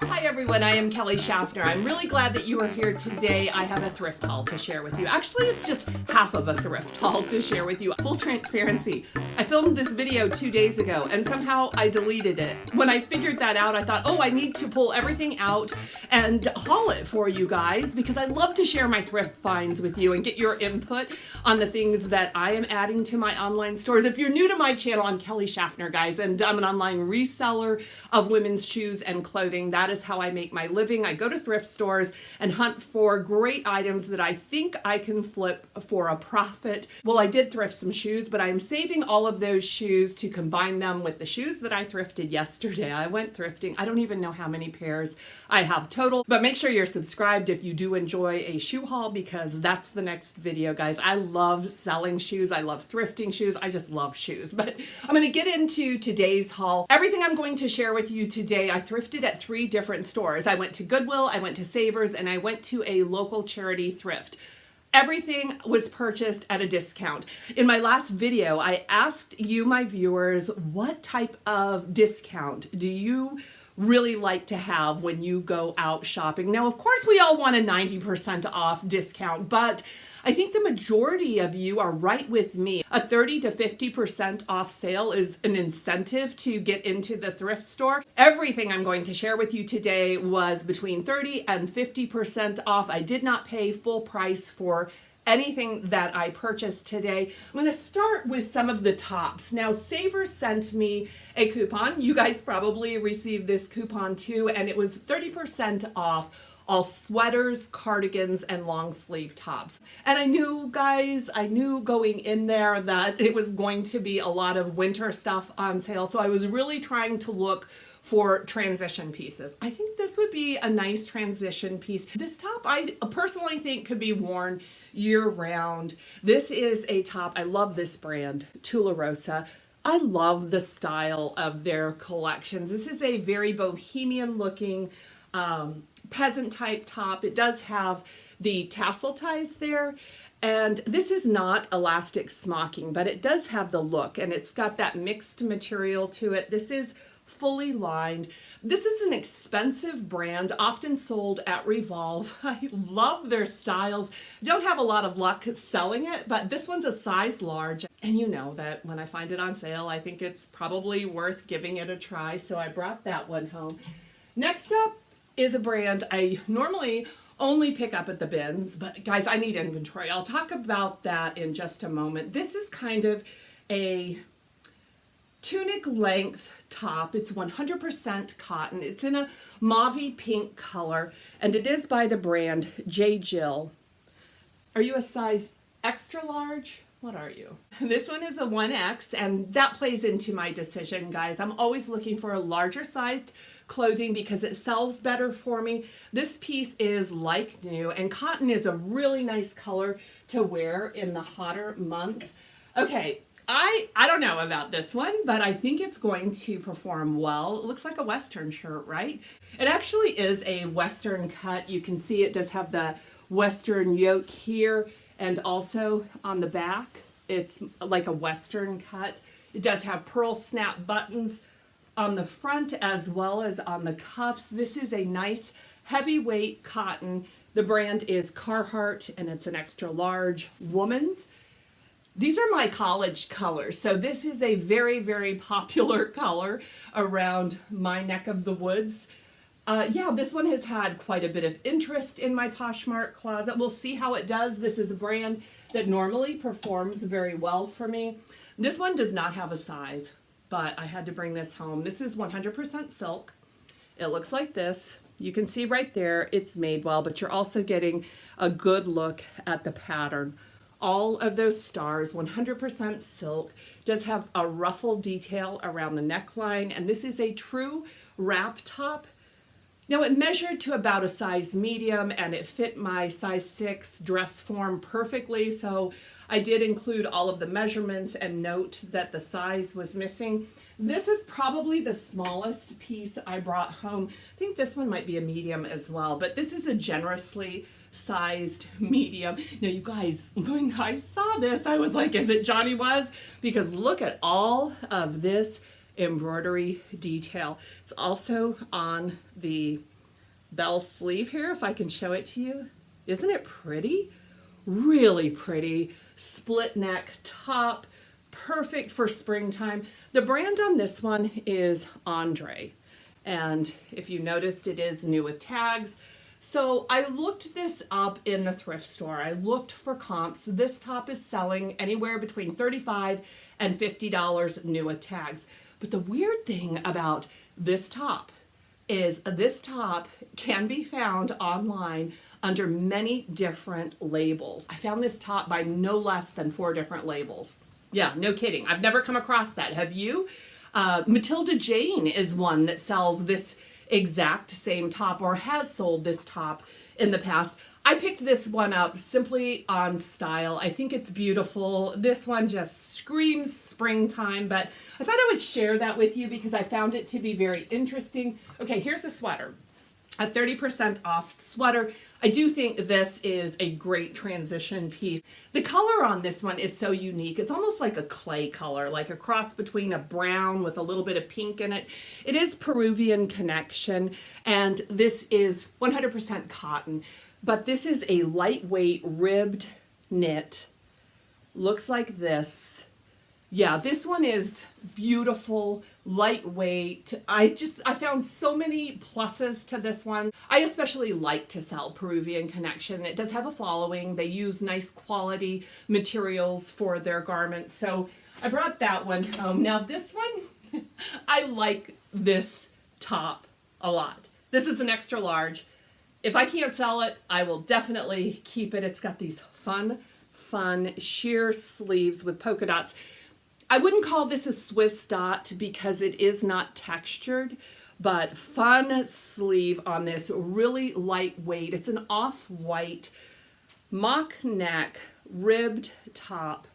Hi everyone, I am Kelly Shaffner. I'm really glad that you are here today. I have a thrift haul to share with you. Actually, it's just half of a thrift haul to share with you. Full transparency. I filmed this video 2 days ago and somehow I deleted it. When I figured that out, I thought, oh, I need to pull everything out and haul it for you guys because I love to share my thrift finds with you and get your input on the things that I am adding to my online stores. If you're new to my channel, I'm Kelly Shaffner, guys, and I'm an online reseller of women's shoes and clothing. That is how I make my living. I go to thrift stores and hunt for great items that I think I can flip for a profit. Well, I did thrift some shoes, but I'm saving all of those shoes to combine them with the shoes that I thrifted yesterday. I went thrifting. I don't even know how many pairs I have total, but make sure you're subscribed if you do enjoy a shoe haul because that's the next video, guys. I love selling shoes. I love thrifting shoes. I just love shoes, but I'm going to get into today's haul. Everything I'm going to share with you today, I thrifted at 3 different stores. I went to Goodwill, I went to Savers, and I went to a local charity thrift. Everything was purchased at a discount. In my last video, I asked you, my viewers, what type of discount do you really like to have when you go out shopping? Now, of course, we all want a 90% off discount, but I think the majority of you are right with me. A 30 to 50% off sale is an incentive to get into the thrift store. Everything I'm going to share with you today was between 30 and 50% off. I did not pay full price for anything that I purchased today. I'm going to start with some of the tops. Now, Savers sent me a coupon. You guys probably received this coupon too, and it was 30% off all sweaters, cardigans, and long sleeve tops. And I knew, guys, going in there that it was going to be a lot of winter stuff on sale. So I was really trying to look for transition pieces. I think this would be a nice transition piece. This top I personally think could be worn year round. This is a top, I love this brand, Tularosa. I love the style of their collections. This is a very bohemian looking peasant type top. It does have the tassel ties there, and this is not elastic smocking, but it does have the look, and it's got that mixed material to it. This is fully lined. This is an expensive brand, often sold at Revolve. I love their styles. Don't have a lot of luck selling it, but this one's a size large, and you know that when I find it on sale, I think it's probably worth giving it a try, so I brought that one home. Next up is a brand I normally only pick up at the bins, but guys, I need inventory. I'll talk about that in just a moment. This is kind of a tunic length top. It's 100% cotton. It's in a mauve pink color, and it is by the brand J. Jill. Are you a size extra large? What are you? This one is a 1X, and that plays into my decision, guys. I'm always looking for a larger sized clothing because it sells better for me. This piece is like new, and cotton is a really nice color to wear in the hotter months. Okay, I don't know about this one, but I think it's going to perform well. It looks like a Western shirt, right? It actually is a Western cut. You can see it does have the Western yoke here, and also on the back, it's like a Western cut. It does have pearl snap buttons on the front as well as on the cuffs. This is a nice heavyweight cotton. The brand is Carhartt, and it's an extra large woman's. These are my college colors, so this is a very, very popular color around my neck of the woods. Yeah, this one has had quite a bit of interest in my Poshmark closet. We'll see how it does. This is a brand that normally performs very well for me. This one does not have a size, but I had to bring this home. This is 100% silk. It looks like this. You can see right there, it's made well, but you're also getting a good look at the pattern. All of those stars, 100% silk, does have a ruffle detail around the neckline, and this is a true wrap top. Now, it measured to about a size medium, and it fit my size 6 dress form perfectly, so I did include all of the measurements and note that the size was missing. This is probably the smallest piece I brought home. I think this one might be a medium as well, but this is a generously sized medium. Now, you guys, when I saw this, I was like, is it Johnny Was? Because look at all of this embroidery detail. It's also on the bell sleeve here, if I can show it to you. Isn't it pretty? Really pretty. Split neck top, perfect for springtime. The brand on this one is Andre. And if you noticed, it is new with tags. So I looked this up in the thrift store. I looked for comps. This top is selling anywhere between $35 and $50 new with tags. But the weird thing about this top is this top can be found online under many different labels. I found this top by no less than 4 different labels. Yeah, no kidding. I've never come across that. Have you? Matilda Jane is one that sells this exact same top, or has sold this top in the past. I picked this one up simply on style. I think it's beautiful. This one just screams springtime, but I thought I would share that with you because I found it to be very interesting. Okay, here's a sweater. A 30% off sweater. I do think this is a great transition piece. The color on this one is so unique. It's almost like a clay color, like a cross between a brown with a little bit of pink in it. It is Peruvian connection, and this is 100% cotton, but this is a lightweight ribbed knit. Looks like this. Yeah, this one is beautiful, lightweight. I found so many pluses to this one. I especially like to sell Peruvian Connection. It does have a following. They use nice quality materials for their garments. So I brought that one home. Now this one, I like this top a lot. This is an extra large. If I can't sell it, I will definitely keep it. It's got these fun sheer sleeves with polka dots. I wouldn't call this a Swiss dot because it is not textured, but fun sleeve on this, really lightweight. It's an off-white mock neck ribbed top.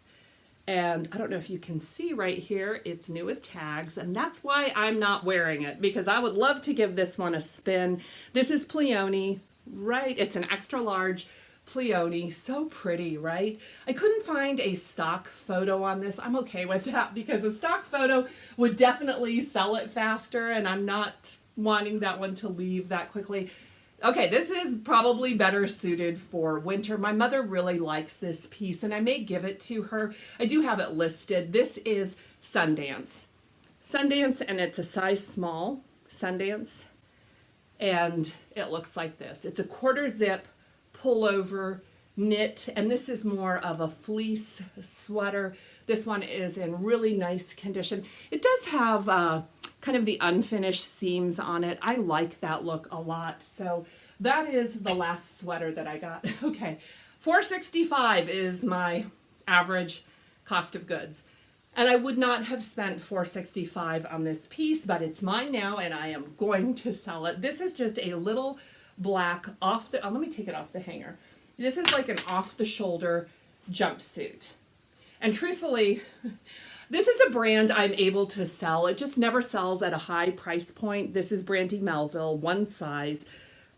And I don't know if you can see right here, it's new with tags, and that's why I'm not wearing it, because I would love to give this one a spin. This is Pleone, right? It's an extra large Pleone. So pretty, right? I couldn't find a stock photo on this. I'm okay with that because a stock photo would definitely sell it faster, and I'm not wanting that one to leave that quickly. Okay, this is probably better suited for winter. My mother really likes this piece, and I may give it to her. I do have it listed. This is Sundance. Sundance, and it's a size small, Sundance, and it looks like this. It's a quarter zip pullover knit, and this is more of a fleece sweater. This one is in really nice condition. It does have kind of the unfinished seams on it. I like that look a lot. So that is the last sweater that I got. Okay, $4.65 is my average cost of goods. And I would not have spent $4.65 on this piece, but it's mine now and I am going to sell it. This is just a little black off the, let me take it off the hanger. This is like an off the shoulder jumpsuit. And truthfully, this is a brand I'm able to sell. It just never sells at a high price point. This is Brandy Melville, one size,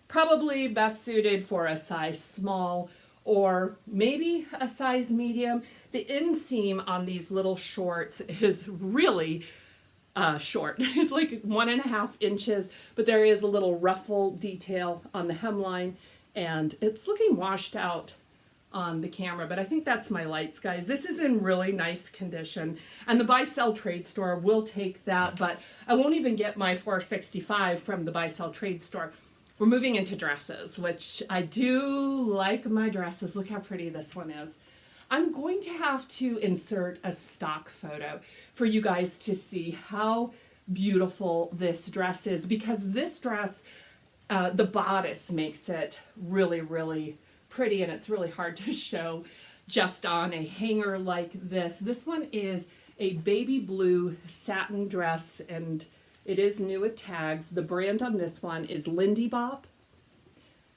probably best suited for a size small or maybe a size medium. The inseam on these little shorts is really short. It's like 1.5 inches, but there is a little ruffle detail on the hemline, and it's looking washed out on the camera, but I think that's my lights, guys. This is in really nice condition, and the buy-sell trade store will take that, but I won't even get my $4.65 from the buy-sell trade store. We're moving into dresses, which I do like my dresses. Look how pretty this one is. I'm going to have to insert a stock photo for you guys to see how beautiful this dress is, because this dress, the bodice makes it really, really pretty, and it's really hard to show just on a hanger like this. This one is a baby blue satin dress, and it is new with tags. The brand on this one is Lindy Bop,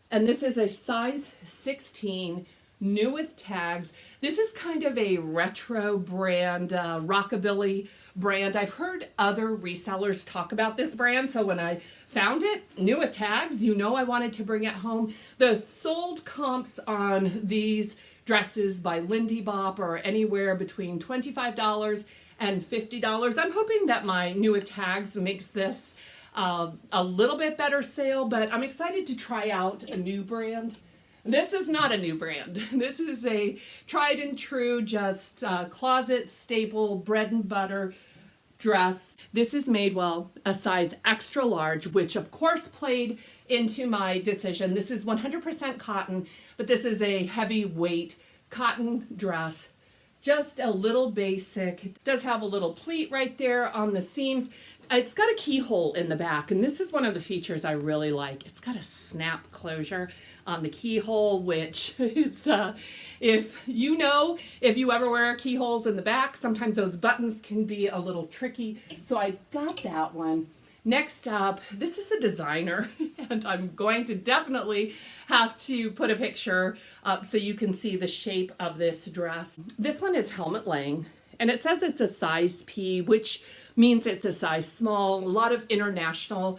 and this is a size 16, new with tags. This is kind of a retro brand, rockabilly brand. I've heard other resellers talk about this brand, so when I found it, new with tags, you know I wanted to bring it home. The sold comps on these dresses by Lindy Bop are anywhere between $25 and $50. I'm hoping that my new tags makes this a little bit better sale, but I'm excited to try out a new brand. This is not a new brand. This is a tried and true, just closet staple, bread and butter dress. This is Madewell, a size extra large, which of course played into my decision. This is 100% cotton, but this is a heavyweight cotton dress. Just a little basic. It does have a little pleat right there on the seams. It's got a keyhole in the back, and this is one of the features I really like. It's got a snap closure on the keyhole, which it's if you ever wear keyholes in the back, sometimes those buttons can be a little tricky. So I got that one. Next up, this is a designer, and I'm going to definitely have to put a picture up so you can see the shape of this dress. This one is helmet laying, and it says it's a size P, which means it's a size small. A lot of international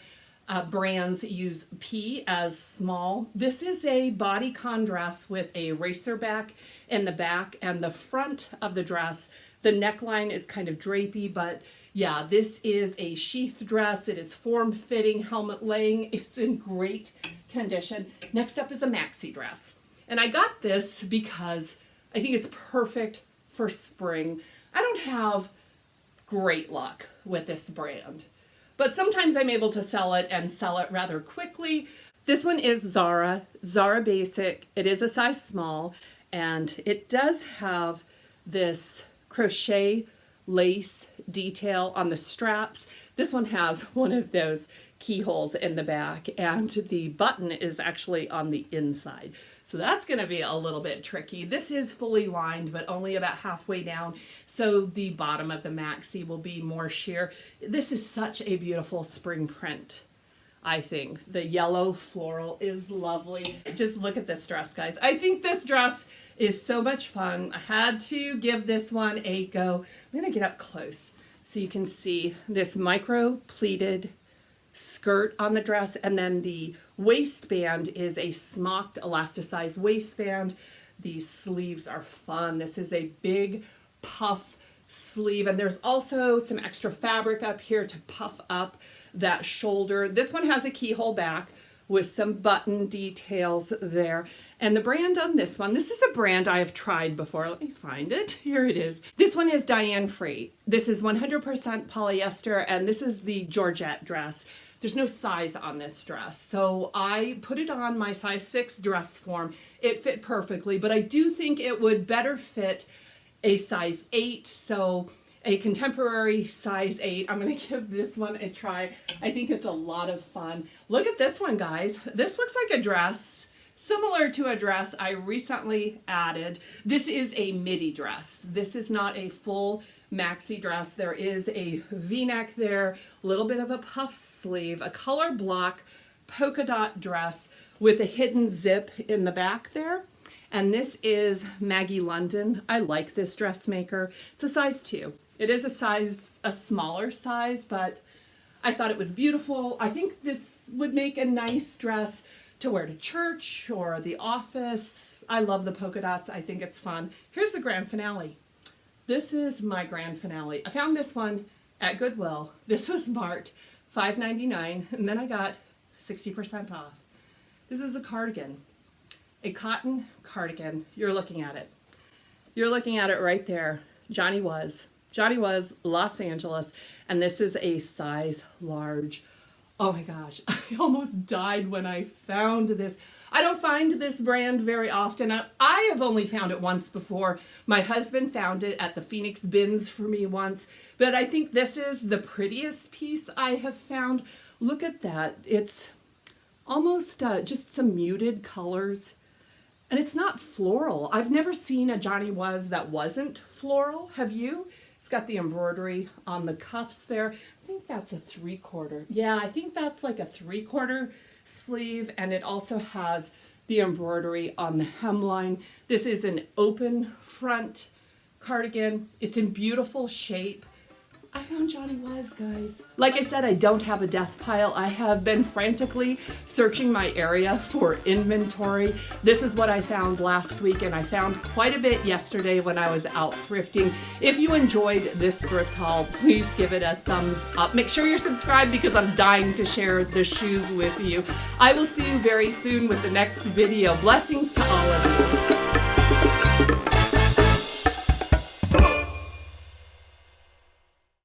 brands use P as small. This is a bodycon dress with a racer back in the back, and the front of the dress, the neckline is kind of drapey, but yeah, this is a sheath dress. It is form-fitting, helmet laying. It's in great condition. Next up is a maxi dress. And I got this because I think it's perfect for spring. I don't have great luck with this brand, but sometimes I'm able to sell it and sell it rather quickly. This one is Zara Basic. It is a size small, and it does have this crochet lace detail on the straps. This one has one of those keyholes in the back, and the button is actually on the inside. So that's going to be a little bit tricky. This is fully lined, but only about halfway down. So the bottom of the maxi will be more sheer. This is such a beautiful spring print. I think the yellow floral is lovely. Just look at this dress, guys. I think this dress is so much fun. I had to give this one a go. I'm going to get up close so you can see this micro pleated skirt on the dress, and then the waistband is a smocked elasticized waistband. These sleeves are fun. This is a big puff sleeve, and there's also some extra fabric up here to puff up that shoulder. This one has a keyhole back with some button details there. And the brand on this one, this is a brand I have tried before. Let me find it. Here it is. This one is Diane Free. This is 100% polyester, and this is the Georgette dress. There's no size on this dress, so I put it on my size 6 dress form. It fit perfectly, but I do think it would better fit a size 8, so a contemporary size 8. I'm going to give this one a try. I think it's a lot of fun. Look at this one, guys. This looks like a dress similar to a dress I recently added. This is a midi dress. This is not a full maxi dress. There is a V-neck there, a little bit of a puff sleeve, a color block polka dot dress with a hidden zip in the back there. And this is Maggie London. I like this dressmaker. It's a size 2. It is a smaller size, but I thought it was beautiful. I think this would make a nice dress to wear to church or the office. I love the polka dots. I think it's fun. Here's the grand finale. This is my grand finale. I found this one at Goodwill. This was marked $5.99, and then I got 60% off. This is a cardigan, a cotton cardigan. You're looking at it. You're looking at it right there. Johnny Was, Los Angeles, and this is a size large. Oh my gosh, I almost died when I found this. I don't find this brand very often. I have only found it once before. My husband found it at the Phoenix bins for me once, but I think this is the prettiest piece I have found. Look at that. It's almost just some muted colors, and it's not floral. I've never seen a Johnny Was that wasn't floral. Have you? It's got the embroidery on the cuffs there. I think that's a 3/4. Yeah, I think that's like a 3/4 sleeve, and it also has the embroidery on the hemline. This is an open front cardigan. It's in beautiful shape. I found Johnny Was, guys. Like I said, I don't have a death pile. I have been frantically searching my area for inventory. This is what I found last week, and I found quite a bit yesterday when I was out thrifting. If you enjoyed this thrift haul, please give it a thumbs up. Make sure you're subscribed because I'm dying to share the shoes with you. I will see you very soon with the next video. Blessings to all of you.